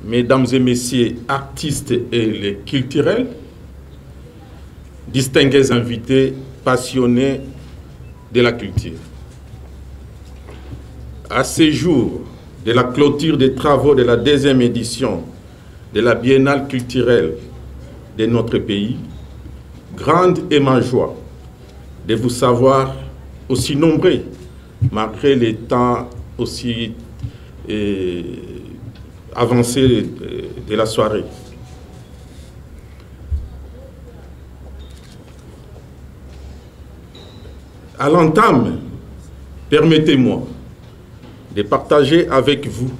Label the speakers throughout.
Speaker 1: Mesdames et messieurs, artistes et les culturels, distingués invités, passionnés de la culture. À ce jour de la clôture des travaux de la 2e édition de la Biennale culturelle de notre pays, grande est ma joie de vous savoir aussi nombreux, malgré les temps aussi avancés de la soirée. À l'entame, permettez-moi de partager avec vous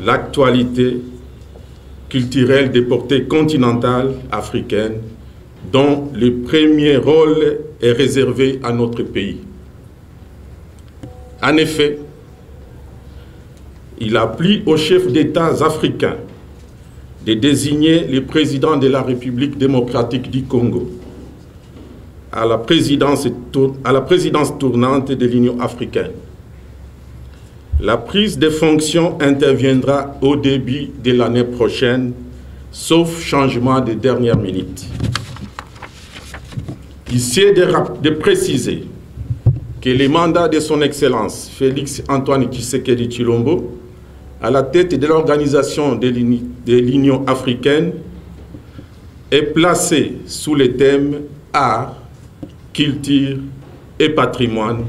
Speaker 1: l'actualité culturelle des portées continentales africaines dont le premier rôle est réservé à notre pays. En effet, il a plu aux chefs d'État africains de désigner le président de la République démocratique du Congo à la présidence tournante de l'Union africaine. La prise de fonction interviendra au début de l'année prochaine, sauf changement de dernière minute. Ici est de préciser que le mandat de son Excellence Félix Antoine Tshisekedi Tshilombo à la tête de l'organisation de l'Union africaine est placé sous le thème art, culture et patrimoine,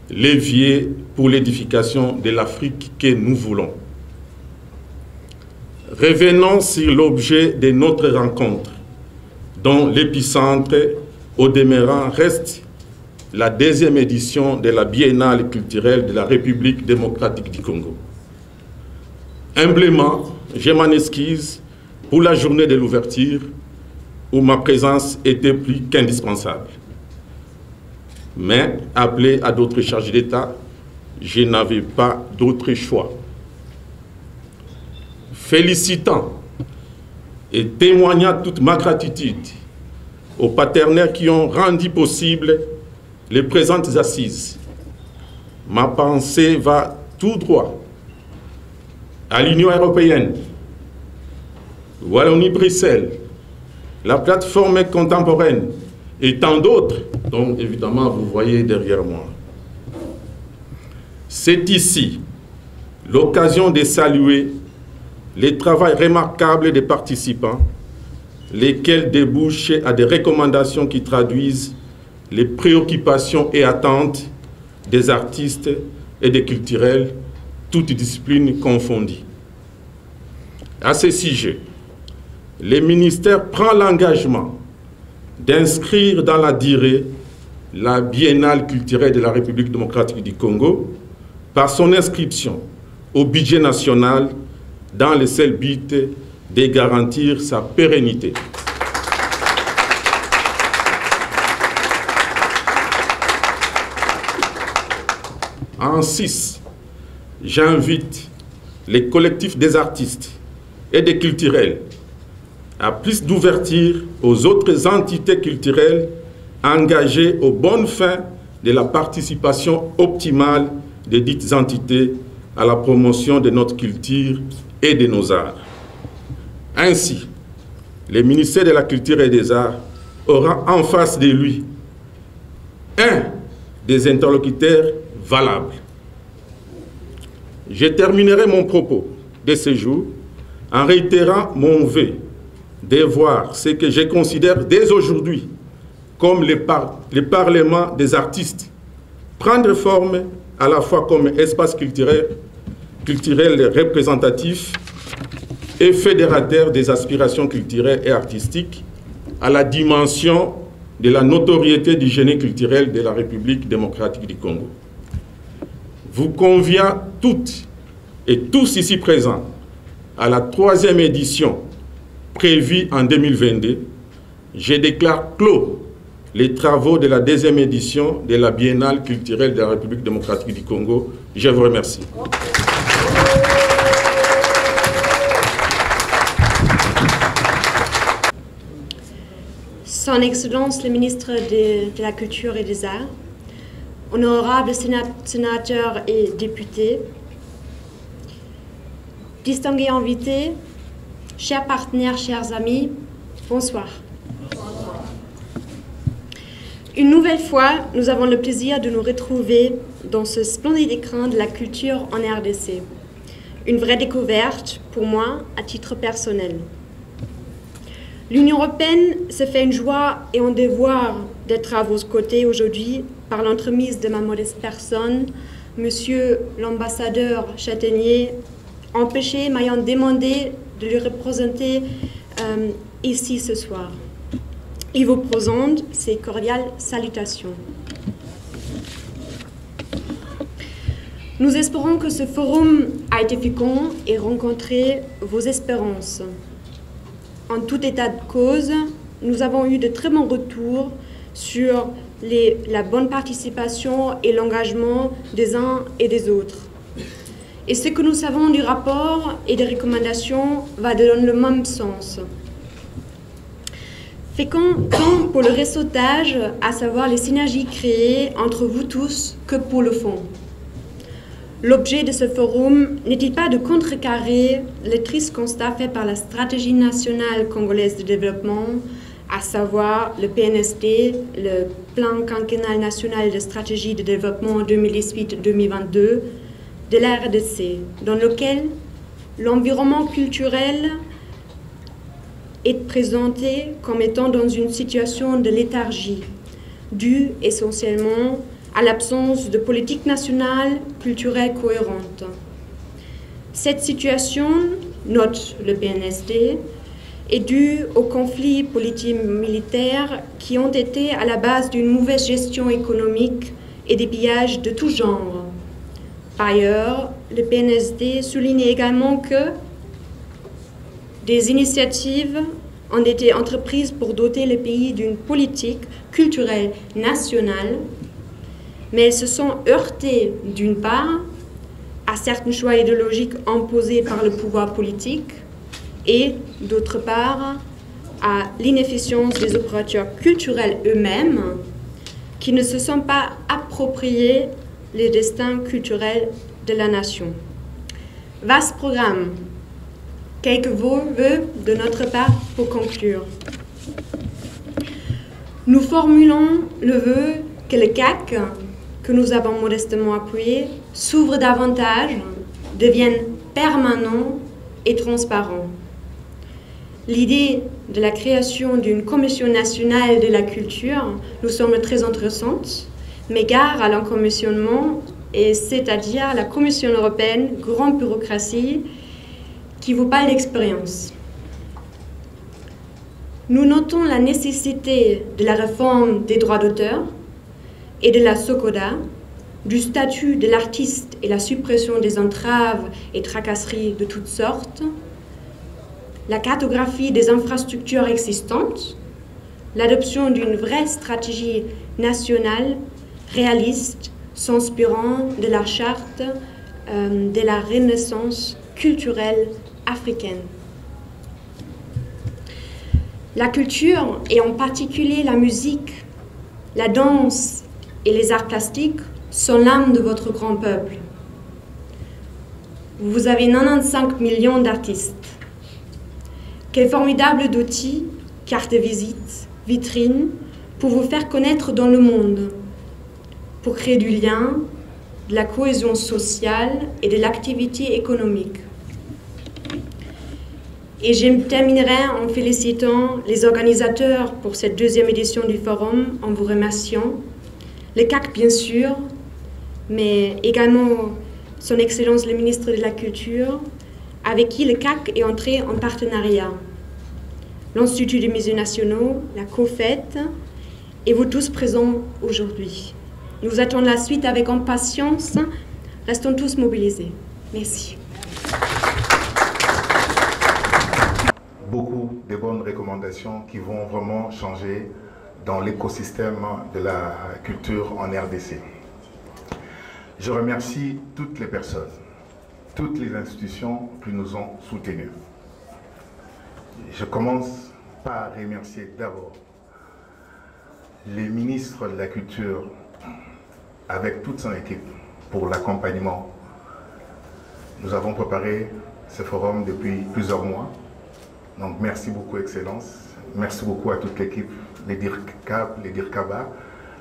Speaker 1: levier pour l'édification de l'Afrique que nous voulons. Revenons sur l'objet de notre rencontre, dont l'épicentre au demeurant reste la 2e édition de la Biennale culturelle de la République démocratique du Congo. Humblement, je m'en excuse pour la journée de l'ouverture où ma présence était plus qu'indispensable. Mais, appelé à d'autres charges d'État, je n'avais pas d'autre choix. Félicitant et témoignant toute ma gratitude aux partenaires qui ont rendu possible les présentes assises, ma pensée va tout droit à l'Union européenne, Wallonie-Bruxelles, la plateforme contemporaine et tant d'autres, dont évidemment vous voyez derrière moi. C'est ici l'occasion de saluer le travail remarquable des participants, lesquels débouchent à des recommandations qui traduisent les préoccupations et attentes des artistes et des culturels, toutes disciplines confondues. À ce sujet, le ministère prend l'engagement d'inscrire dans la durée la Biennale culturelle de la République démocratique du Congo par son inscription au budget national dans le seul but de garantir sa pérennité. En 6, j'invite les collectifs des artistes et des culturels à plus d'ouverture aux autres entités culturelles engagées aux bonnes fins de la participation optimale de dites entités à la promotion de notre culture et de nos arts. Ainsi, le ministère de la Culture et des Arts aura en face de lui un des interlocuteurs valables. Je terminerai mon propos de ce jour en réitérant mon vœu de voir ce que je considère dès aujourd'hui comme le Parlement des artistes prendre forme à la fois comme espace culturel représentatif et fédérateur des aspirations culturelles et artistiques à la dimension de la notoriété du génie culturel de la République démocratique du Congo. Vous convient toutes et tous ici présents à la 3e édition prévue en 2022, je déclare clos les travaux de la 2e édition de la Biennale culturelle de la République démocratique du Congo. Je vous remercie.
Speaker 2: Son Excellence le ministre de la Culture et des Arts, honorables sénateurs et députés, distingués invités, chers partenaires, chers amis, bonsoir. Une nouvelle fois, nous avons le plaisir de nous retrouver dans ce splendide écrin de la culture en RDC. Une vraie découverte pour moi, à titre personnel. L'Union européenne se fait une joie et un devoir d'être à vos côtés aujourd'hui par l'entremise de ma modeste personne, Monsieur l'ambassadeur Châtaignier, empêché m'ayant demandé de lui représenter ici ce soir. Il vous présente ses cordiales salutations. Nous espérons que ce forum a été fécond et rencontré vos espérances. En tout état de cause, nous avons eu de très bons retours sur la bonne participation et l'engagement des uns et des autres. Et ce que nous savons du rapport et des recommandations va dans le même sens. Fécond tant pour le réseautage, à savoir les synergies créées entre vous tous, que pour le fond. L'objet de ce forum n'est-il pas de contrecarrer le triste constat fait par la stratégie nationale congolaise de développement, à savoir le PNSD, le Plan quinquennal national de stratégie de développement 2018-2022 de la RDC, dans lequel l'environnement culturel est présenté comme étant dans une situation de léthargie, due essentiellement à l'absence de politique nationale culturelle cohérente. Cette situation, note le PNSD, est due aux conflits politiques militaires qui ont été à la base d'une mauvaise gestion économique et des pillages de tout genre. Par ailleurs, le PNSD souligne également que des initiatives ont été entreprises pour doter le pays d'une politique culturelle nationale, mais elles se sont heurtées d'une part à certains choix idéologiques imposés par le pouvoir politique et d'autre part à l'inefficience des opérateurs culturels eux-mêmes qui ne se sont pas appropriés les destins culturels de la nation. Vaste programme. Quelques vœux de notre part pour conclure. Nous formulons le vœu que le CAC, que nous avons modestement appuyé, s'ouvre davantage, devienne permanent et transparent. L'idée de la création d'une commission nationale de la culture nous semble très intéressante, mais gare à l'encommissionnement, et c'est-à-dire la Commission européenne, grande bureaucratie, qui vaut pas l'expérience. Nous notons la nécessité de la réforme des droits d'auteur et de la SOCODA, du statut de l'artiste et la suppression des entraves et tracasseries de toutes sortes, la cartographie des infrastructures existantes, l'adoption d'une vraie stratégie nationale réaliste s'inspirant de la charte de la renaissance culturelle africaine. La culture, et en particulier la musique, la danse et les arts plastiques, sont l'âme de votre grand peuple. Vous avez 95 millions d'artistes. Quel formidable outil, carte de visite, vitrine, pour vous faire connaître dans le monde, pour créer du lien, de la cohésion sociale et de l'activité économique. Et je terminerai en félicitant les organisateurs pour cette deuxième édition du forum, en vous remerciant. Le CAC, bien sûr, mais également son Excellence le ministre de la Culture, avec qui le CAC est entré en partenariat. L'Institut des musées nationaux, la COFET, et vous tous présents aujourd'hui. Nous attendons la suite avec impatience. Restons tous mobilisés. Merci.
Speaker 3: Beaucoup de bonnes recommandations qui vont vraiment changer dans l'écosystème de la culture en RDC. Je remercie toutes les personnes, toutes les institutions qui nous ont soutenus. Je commence par remercier d'abord les ministres de la Culture avec toute son équipe pour l'accompagnement. Nous avons préparé ce forum depuis plusieurs mois. Donc merci beaucoup, Excellence. Merci beaucoup à toute l'équipe, les DIRCAB, les DIRCABA,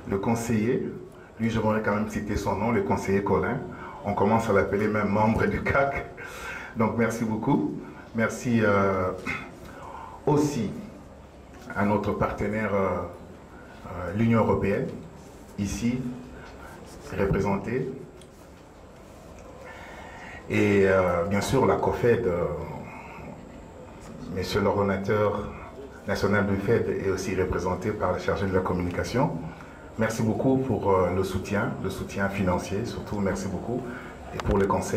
Speaker 3: le conseiller. Lui, je voudrais quand même citer son nom, le conseiller Colin. On commence à l'appeler même membre du CAC. Donc merci beaucoup. Merci aussi à notre partenaire, l'Union européenne, ici représentée. Et bien sûr la COFED, monsieur l'ordonnateur national du FED est aussi représenté par la chargée de la communication. Merci beaucoup pour le soutien financier, surtout merci beaucoup, et pour le conseil.